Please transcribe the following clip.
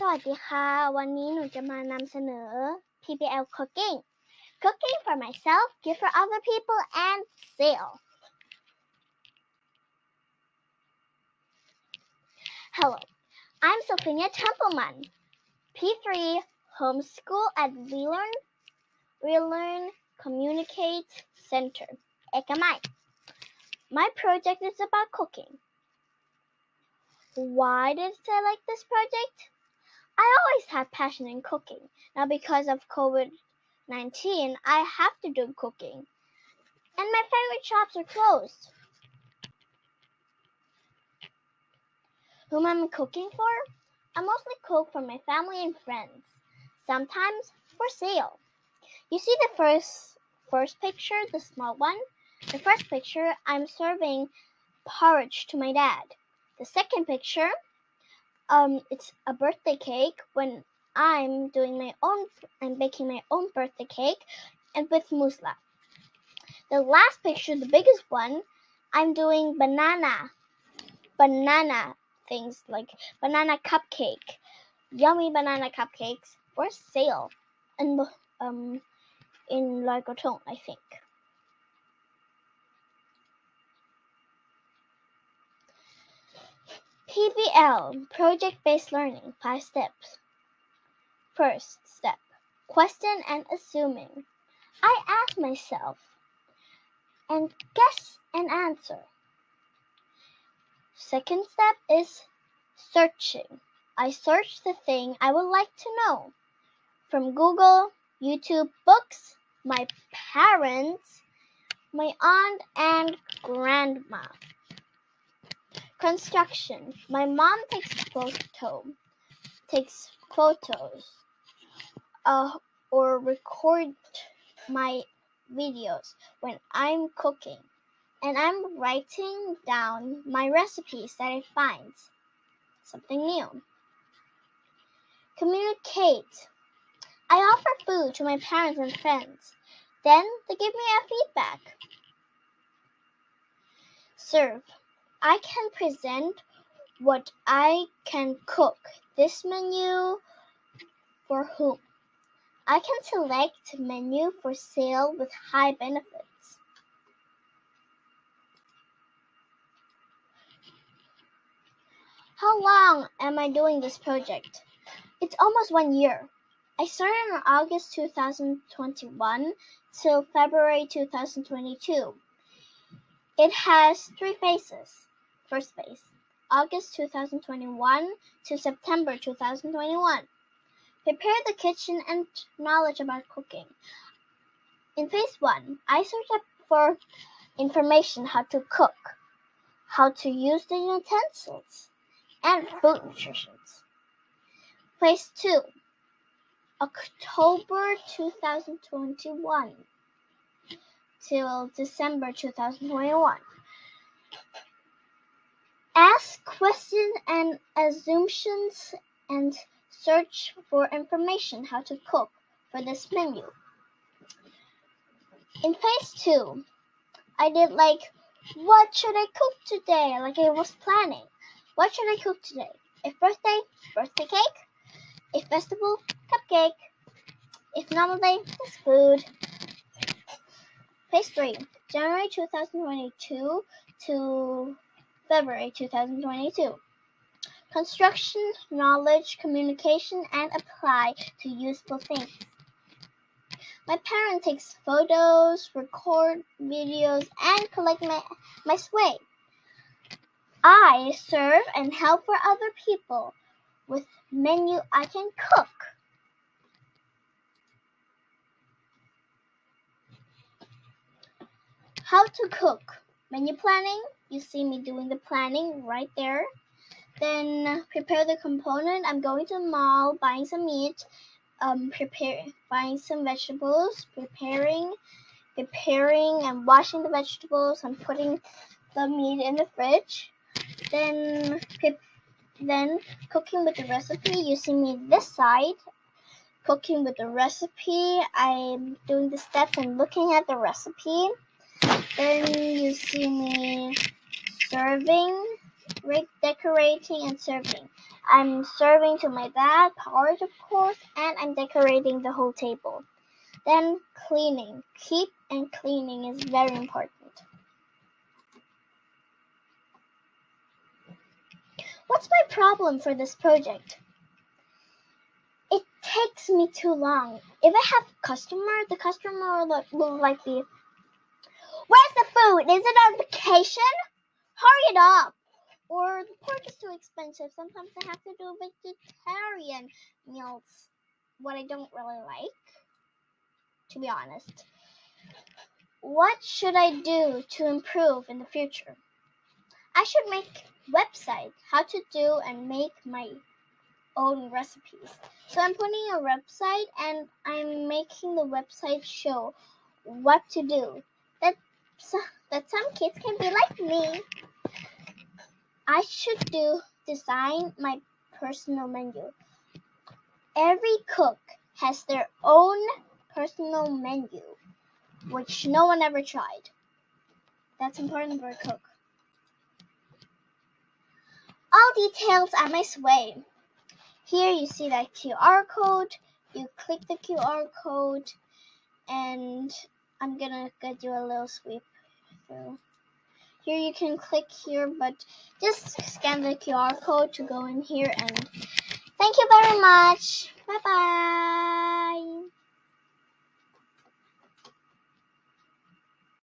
วัสดีค่ะวันนี้หนูจะมานำเสนอ PBL Cooking for myself, gift for other people, and sale. Hello, I'm Sophia Templeman, P3 Homeschool at Relearn Communicate Center, Ekamai. My project is about cooking. Why did I like this project? I always had passion in cooking. Now because of COVID-19, I have to do cooking. And my favorite shops are closed. Whom am I cooking for? I mostly cook for my family and friends, sometimes for sale. You see the first picture, the small one? The first picture, I'm serving porridge to my dad. The second picture, it's a birthday cake when I'm baking my own birthday cake and with muesli. The last picture, the biggest one, I'm doing banana things like banana cupcake, yummy banana cupcakes for sale in Largoton, I think. PBL, project-based learning, 5 steps. First step, question and assuming. I ask myself and guess and answer. Second step is searching. I search the thing I would like to know from Google, YouTube, books, my parents, my aunt, and grandma. Construction. My mom takes photos or record my videos when I'm cooking, and I'm writing down my recipes that I find something new. Communicate. I offer food to my parents and friends. Then they give me a feedback. Serve. I can present what I can cook. This menu for whom? I can select menu for sale with high benefits. How long am I doing this project? It's almost 1 year. I started in August 2021 till February 2022. It has 3 phases. First phase, August 2021 to September 2021. Prepare the kitchen and knowledge about cooking. In phase 1, I searched up for information how to cook, how to use the utensils, and food nutrition. Phase 2, October 2021 till December 2021. Ask questions and assumptions and search for information how to cook for this menu. In phase 2, I did what should I cook today? Like I was planning. What should I cook today? If birthday cake. If festival, cupcake. If normal day, it's food. Phase 3, January 2022 to February 2022. Construction, knowledge, communication, and apply to useful things. My parent takes photos, record videos, and collect my sway. I serve and help for other people with menu I can cook. How to cook. Menu planning. You see me doing the planning right there. Then prepare the component. I'm going to the mall, buying some meat, buying some vegetables, preparing and washing the vegetables and putting the meat in the fridge. Then cooking with the recipe. You see me this side, cooking with the recipe. I'm doing the steps and looking at the recipe. Then you see me serving decorating and serving. I'm serving to my dad, part of course, and I'm decorating the whole table. Then cleaning. Keep and cleaning is very important. What's my problem for this project? It takes me too long. If I have a customer, the customer will be, where's the food? Is it on vacation? Hurry it up. Or the pork is too expensive. Sometimes I have to do vegetarian meals, what I don't really like, to be honest. What should I do to improve in the future? I should make website, how to do and make my own recipes. So I'm putting a website and I'm making the website show what to do. That some kids can be like me. I should design my personal menu. Every cook has their own personal menu, which no one ever tried. That's important for a cook. All details at my sway. Here you see that QR code. You click the QR code, and I'm gonna do a little sweep through. Here you can click here, but just scan the QR code to go in here, and thank you very much. Bye-bye.